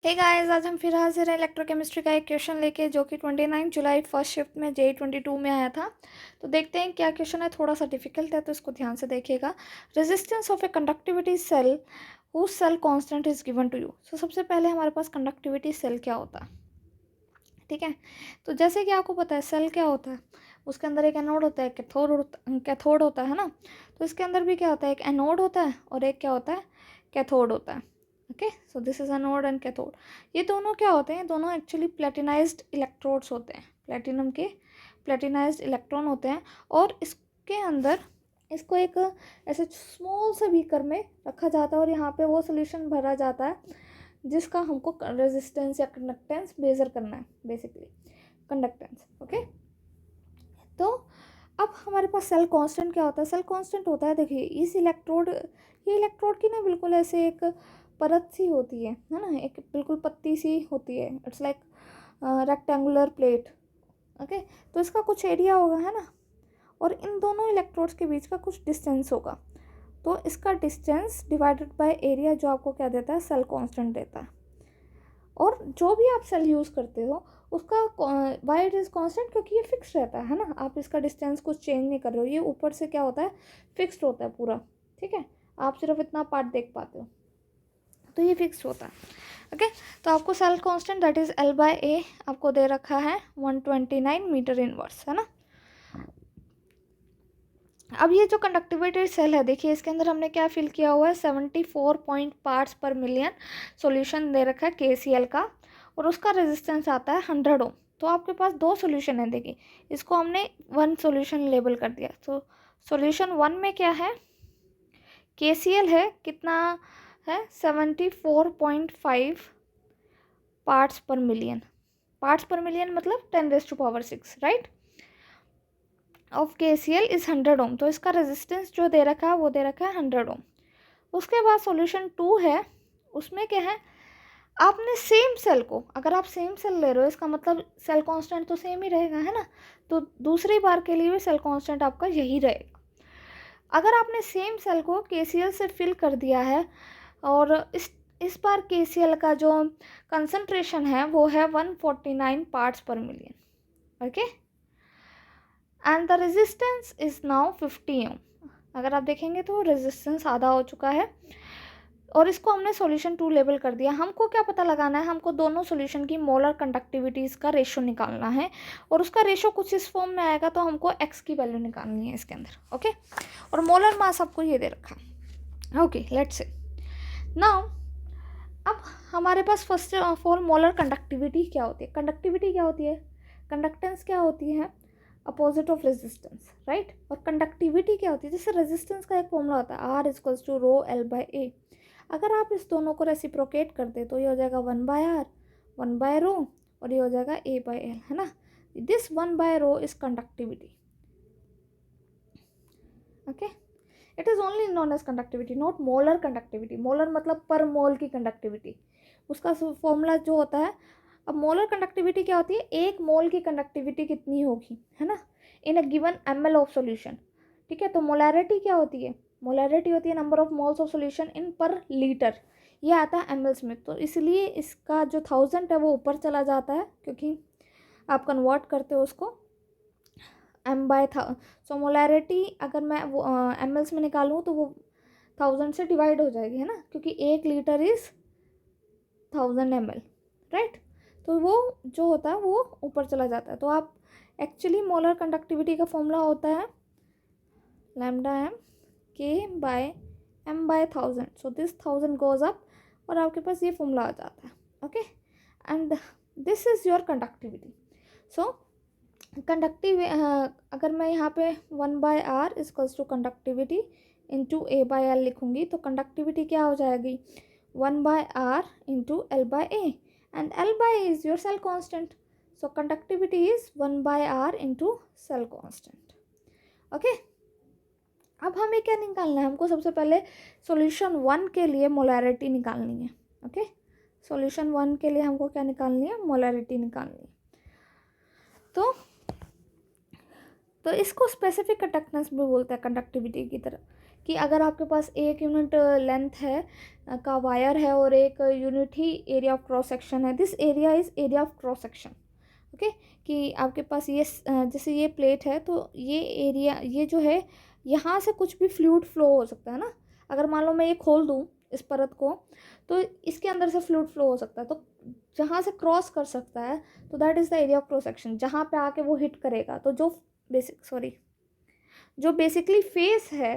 Hey guys, आज हम फिर हाजिर हैं इलेक्ट्रोकेमिस्ट्री का एक क्वेश्चन लेके जो कि 29 जुलाई फर्स्ट शिफ्ट में J22 में आया था। तो देखते हैं क्या क्वेश्चन है। थोड़ा सा डिफिकल्ट है तो इसको ध्यान से देखिएगा। Resistance of a conductivity cell who cell constant is given to you. So सबसे पहले हमारे पास कंडक्टिविटी सेल क्या होता है, ठीक है। तो जैसे कि आपको पता है सेल क्या होता है, उसके अंदर एक एनोड होता है, कैथोड होता है ना। तो इसके अंदर भी क्या होता है, एक एनोड होता है और एक क्या होता है, कैथोड होता है। Okay, so this is anode and cathode. ये दोनों क्या होते हैं, दोनों एक्चुअली प्लेटिनाइज्ड इलेक्ट्रोड्स होते हैं, प्लेटिनम के प्लेटिनाइज्ड इलेक्ट्रॉन होते हैं। और इसके अंदर इसको एक ऐसे स्मॉल से बीकर में रखा जाता है और यहाँ पे वो सोल्यूशन भरा जाता है जिसका हमको रेजिस्टेंस या कंडक्टेंस मेजर करना है, बेसिकली कंडक्टेंस। ओके, तो अब हमारे पास सेल कांस्टेंट क्या होता है। सेल कांस्टेंट होता है, देखिए इस इलेक्ट्रोड, ये इलेक्ट्रोड की ना बिल्कुल ऐसे एक परत सी होती है ना, एक बिल्कुल पत्ती सी होती है। It's like rectangular plate. Okay, तो इसका कुछ एरिया होगा है ना, और इन दोनों इलेक्ट्रोड्स के बीच का कुछ डिस्टेंस होगा। तो इसका डिस्टेंस डिवाइडेड बाय एरिया जो आपको क्या देता है, सेल कांस्टेंट देता है। और जो भी आप सेल यूज़ करते हो उसका वाई इट इज़ कांस्टेंट, क्योंकि ये फिक्स रहता है ना, आप इसका डिस्टेंस कुछ चेंज नहीं कर रहे हो। ये ऊपर से क्या होता है, फिक्स्ड होता है पूरा, ठीक है। आप सिर्फ इतना पार्ट देख पाते हो, तो ये फिक्स होता है। ओके, तो आपको cell constant that is L/A आपको दे रखा है 129 मीटर इनवर्स, है ना। अब ये जो कंडक्टिविटी सेल है, देखिए इसके अंदर हमने क्या फिल किया हुआ है, 74 point parts per million solution दे रखा है KCl का, और उसका रेजिस्टेंस आता है 100 ओम। तो आपके पास दो सॉल्यूशन है, देखिए इसको हमने वन सॉल्यूशन लेबल कर दिया। तो सॉल्यूशन वन में क्या है, KCl है, कितना है 74.5 parts per million. Parts per million मतलब 10⁻�6, राइट। ऑफ KCl इज 100 ओम। तो इसका रेजिस्टेंस जो दे रखा है वो दे रखा है 100 ओम। उसके बाद सॉल्यूशन टू है, उसमें क्या है, आपने सेम सेल को, अगर आप सेम सेल ले रहे हो इसका मतलब सेल कांस्टेंट तो सेम ही रहेगा, है ना। तो दूसरी बार के लिए भी सेल कांस्टेंट आपका यही रहेगा। अगर आपने सेम सेल को KCl से फिल कर दिया है और इस बार KCl का जो कंसंट्रेशन है वो है 149 parts per million. Okay, and the resistance is now 50 ओम। अगर आप देखेंगे तो रेजिस्टेंस आधा हो चुका है और इसको हमने सॉल्यूशन टू लेबल कर दिया। हमको क्या पता लगाना है, हमको दोनों सॉल्यूशन की मोलर कंडक्टिविटीज़ का रेशो निकालना है, और उसका रेशो कुछ इस फॉर्म में आएगा। तो हमको x की वैल्यू निकालनी है इसके अंदर। ओके, और मोलर मास आपको ये दे रखा है। ओके, लेट्स से नाउ अब हमारे पास first of all molar conductivity क्या होती है। कंडक्टिविटी क्या होती है, कंडक्टेंस क्या होती है, अपोजिट ऑफ रेजिस्टेंस, राइट। और कंडक्टिविटी क्या होती है, जैसे रेजिस्टेंस का एक फॉर्मूला होता है R = ρL/A। अगर आप इस दोनों को रेसिप्रोकेट कर दे तो ये हो जाएगा 1/R 1/ρ, और ये हो जाएगा A/L, है ना। This 1/ρ is conductivity. Okay, it is only known as conductivity, not molar conductivity. Molar मतलब पर मोल की कंडक्टिविटी, उसका फॉर्मूला जो होता है। अब मोलर कंडक्टिविटी क्या होती है, एक मोल की कंडक्टिविटी कितनी होगी, है ना, in a given ml of solution, ठीक है। तो मोलैरिटी क्या होती है, मोलैरिटी होती है number of moles of solution इन पर लीटर, ये आता है mls में। तो इसलिए इसका जो 1000 है वो ऊपर चला जाता है, क्योंकि आप कन्वर्ट करते हो उसको m/1000। सो मोलैरिटी अगर मैं वो mls में निकालूँ तो वो 1000 से डिवाइड हो जाएगी, है ना, क्योंकि 1 लीटर इज़ 1000 ml, राइट। तो वो जो होता है वो ऊपर चला जाता है। तो आप एक्चुअली मोलर कंडक्टिविटी का फॉर्मूला होता है λm K/m/1000। So this 1000 goes up और आपके पास ये फॉर्मूला आ जाता है। Okay, and this is your conductivity. So conductive अगर मैं यहाँ पे 1/R = कंडक्टिविटी इंटू A/L लिखूँगी तो कंडक्टिविटी क्या हो जाएगी, 1/R into L/A, and L/A is your cell constant. So conductivity is 1/R into cell constant. Okay, अब हमें क्या निकालना है, हमको सबसे पहले सॉल्यूशन वन के लिए मोलैरिटी निकालनी है। ओके, सॉल्यूशन वन के लिए हमको क्या निकालनी है, मोलैरिटी निकालनी है। तो इसको स्पेसिफिक कंडक्टेंस भी बोलते हैं कंडक्टिविटी की तरह, कि अगर आपके पास एक यूनिट लेंथ है का वायर है और एक यूनिट ही एरिया ऑफ क्रॉस सेक्शन है, this area is area of cross section. Okay, कि आपके पास ये जैसे ये प्लेट है तो ये एरिया, ये जो है यहाँ से कुछ भी फ्लूइड फ्लो हो सकता है ना। अगर मान लो मैं ये खोल दूँ इस परत को, तो इसके अंदर से फ्लूइड फ्लो हो सकता है, तो जहाँ से क्रॉस कर सकता है तो that is the area of cross section, जहाँ पे आके वो हिट करेगा। तो जो बेसिकली फेस है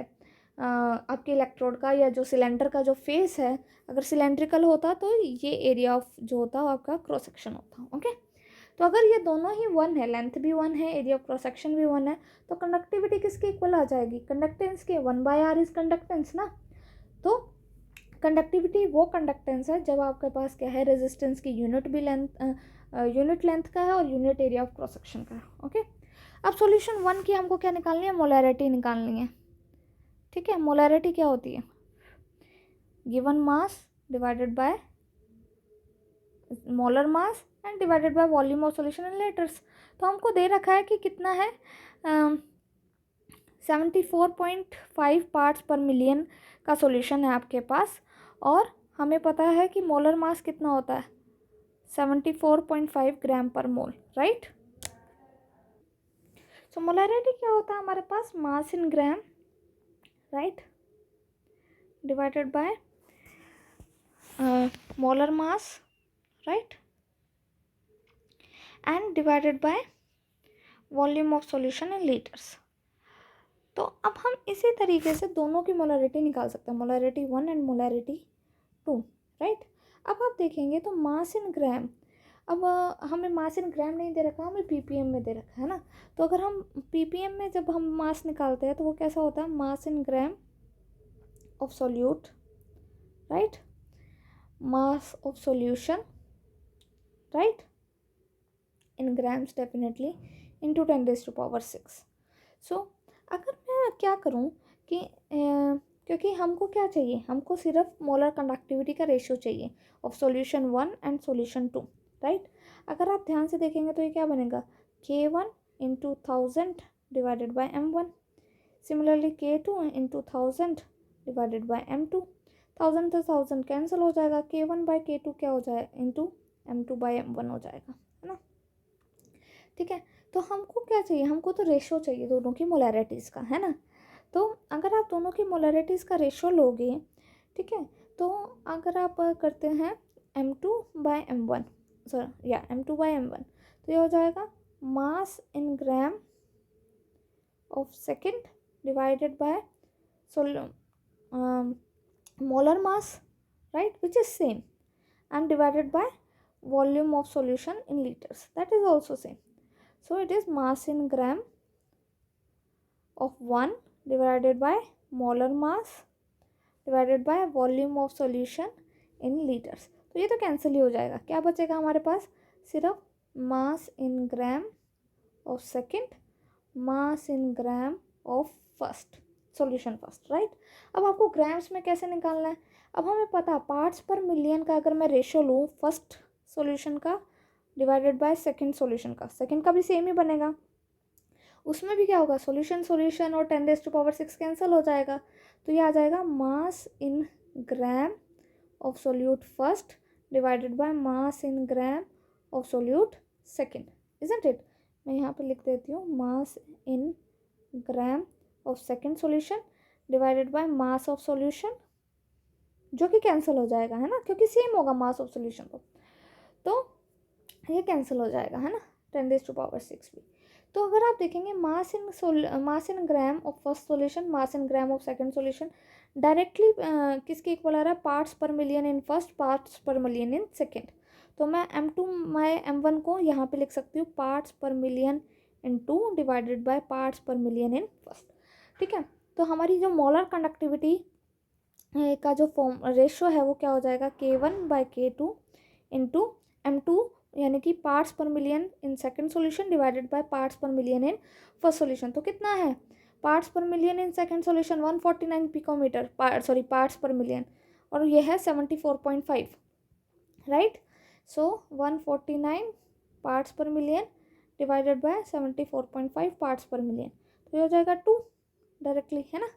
आपके इलेक्ट्रोड का या जो सिलेंडर का जो फेस है, अगर सिलेंड्रिकल होता तो ये एरिया ऑफ जो होता है आपका क्रॉस सेक्शन होता। ओके, तो अगर ये दोनों ही वन है, लेंथ भी वन है, एरिया ऑफ क्रॉस सेक्शन भी वन है, तो कंडक्टिविटी किसके इक्वल आ जाएगी? कंडक्टेंस के। 1/r इज कंडक्टेंस ना। तो कंडक्टिविटी वो कंडक्टेंस है जब आपके पास क्या है, रेजिस्टेंस की यूनिट भी यूनिट लेंथ का है और unit area of cross section का है। ओके, अब सॉल्यूशन 1 की हमको क्या निकालनी है? मोलैरिटी निकालनी है। ठीक है, मोलैरिटी क्या होती है? Given mass divided by molar mass and divided by volume of solution in litres. तो हमको दे रखा है कि कितना है, 74.5 पार्ट्स पर मिलियन का सॉल्यूशन है आपके पास, और हमें पता है कि मोलर मास कितना होता है, 74.5 ग्राम पर मोल, राइट। सो मोलैरिटी क्या होता है हमारे पास? Mass in gram, right, divided by molar mass, right, and divided by volume of solution in litres. तो अब हम इसी तरीके से दोनों की मोलैरिटी निकाल सकते हैं, मोलैरिटी 1 एंड मोलैरिटी 2, राइट। अब आप देखेंगे तो मास इन ग्राम, अब हमें मास इन ग्राम नहीं दे रखा, हमें पीपीएम में दे रखा है ना। तो अगर हम पीपीएम में जब हम मास निकालते हैं तो वो कैसा होता है? Mass in gram of solute, right, mass of solution, right, in grams definitely, into 10⁻⁶। So अगर मैं क्या करूं कि क्योंकि हमको क्या चाहिए, हमको सिर्फ मोलर कंडक्टिविटी का रेशियो चाहिए of solution 1 and solution 2, right. अगर आप ध्यान से देखेंगे तो ये क्या बनेगा? K1 into 1000 divided by M1, similarly K2 into 1000 divided by M2। 1000 से 1000 कैंसिल हो जाएगा, K1 बाई K2 क्या हो जाए? इंटू M2 बाई M1 हो जाएगा, है ना। ठीक है, तो हमको क्या चाहिए? हमको तो रेशियो चाहिए दोनों की मोलैरिटीज़ का, है ना। तो अगर आप दोनों की मोलैरिटीज़ का रेशियो लोगे, ठीक है, तो अगर आप करते हैं M2 बाय M1, सॉरी या M2 बाय M1, तो ये हो जाएगा mass in gram of second divided by molar mass, right, which is same, and divided by volume of solution in liters, that is also same. So it is mass in gram of 1 divided by molar mass divided by volume of solution in liters. तो ये तो cancel ही हो जाएगा, क्या बचेगा हमारे पास? सिर्फ mass in gram of second, mass in gram of first, solution first, right. अब आपको ग्राम्स में कैसे निकालना है? अब हमें पता पार्ट्स पर मिलियन का अगर मैं रेशियो लूँ फर्स्ट सॉल्यूशन का डिवाइडेड बाय सेकंड सॉल्यूशन का, सेकंड का भी सेम ही बनेगा, उसमें भी क्या होगा? सॉल्यूशन और 10⁻⁶ कैंसिल हो जाएगा, तो ये आ जाएगा mass in gram of solute first divided by mass in gram of solute second, isn't it. मैं यहाँ पे लिख देती हूँ mass in gram of second solution divided by mass of solution, जो कि कैंसिल हो जाएगा, है ना, क्योंकि सेम होगा मास ऑफ सॉल्यूशन तो ये कैंसिल हो जाएगा, है ना, 10⁻⁶ भी। तो अगर आप देखेंगे mass in gram of first solution, mass in gram of second solution directly किसके इक्वल आ रहा है? Parts per million in first, parts per million in second. तो मैं M2 बाय M1 को यहाँ पे लिख सकती हूँ parts per million in 2 divided by parts per million in first, ठीक है। तो हमारी जो मोलर कंडक्टिविटी का जो फॉर्म रेशियो है वो क्या हो जाएगा? K1 by K2 into M2, यानी कि parts per million in second solution divided by parts per million in first solution. तो कितना है parts per million in second solution? 149 picometer, sorry parts per million, और ये है 74.5, right. So 149 parts per million divided by 74.5 parts per million, तो ये हो जाएगा 2 डायरेक्टली, है ना।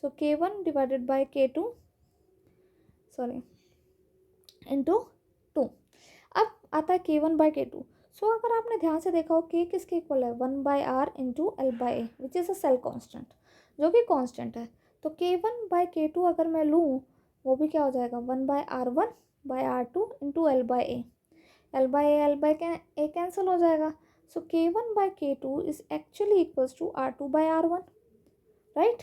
So K1 divided by K2 sorry into 2। अब आता है K1 बाय K2। सो अगर आपने ध्यान से देखा हो K किसके इक्वल है 1/r into L by A which is a cell constant, जो कि कॉन्स्टेंट है। तो K1 बाय K2 अगर मैं लूँ वो भी क्या हो जाएगा 1/r1/r2 into L by A. L by A cancel हो जाएगा। So K1 by K2 is actually equals to R2/R1, right,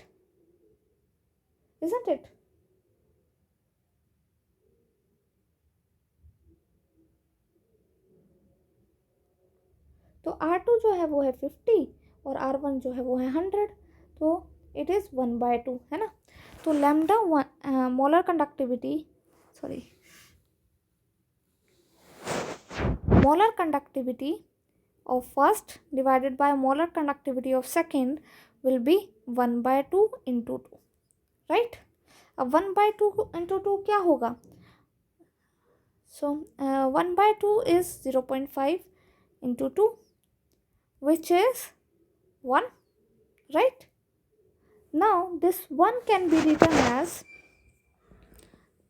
isn't it? तो R2 जो है वो है 50 और R1 जो है वो है 100, तो इट इज़ 1/2, है ना। तो lambda molar conductivity sorry molar conductivity of first divided by molar conductivity of second will be 1/2 into 2, right। अब 1/2 into 2 क्या होगा, so 1/2 is 0.5 into 2 which is 1, right। Now this 1 can be written as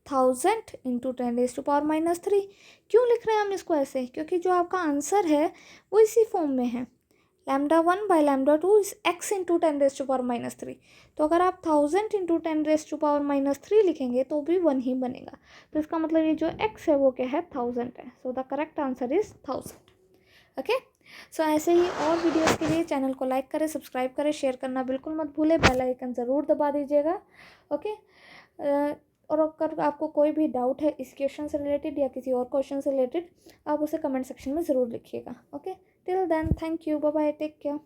1000 into 10⁻³ क्यों लिख रहे हैं हम इसको ऐसे, क्योंकि जो आपका आंसर है वो इसी फॉर्म में है। λ1/λ2 इज x इंटू 10⁻³ तो अगर आप 1000 इंटू 10⁻³ लिखेंगे तो भी 1 ही बनेगा। तो इसका मतलब ये जो x है वो क्या है 1000 है। So the correct answer is 1000। Okay, so ऐसे ही और वीडियोस के लिए चैनल को लाइक करें, सब्सक्राइब करें, शेयर करना बिल्कुल मत भूलें, बेल आइकन ज़रूर दबा दीजिएगा। ओके, और अगर आपको कोई भी डाउट है इस क्वेश्चन से रिलेटेड या किसी और क्वेश्चन से रिलेटेड, आप उसे कमेंट सेक्शन में ज़रूर लिखिएगा। Okay, till then thank you, bye bye, take care.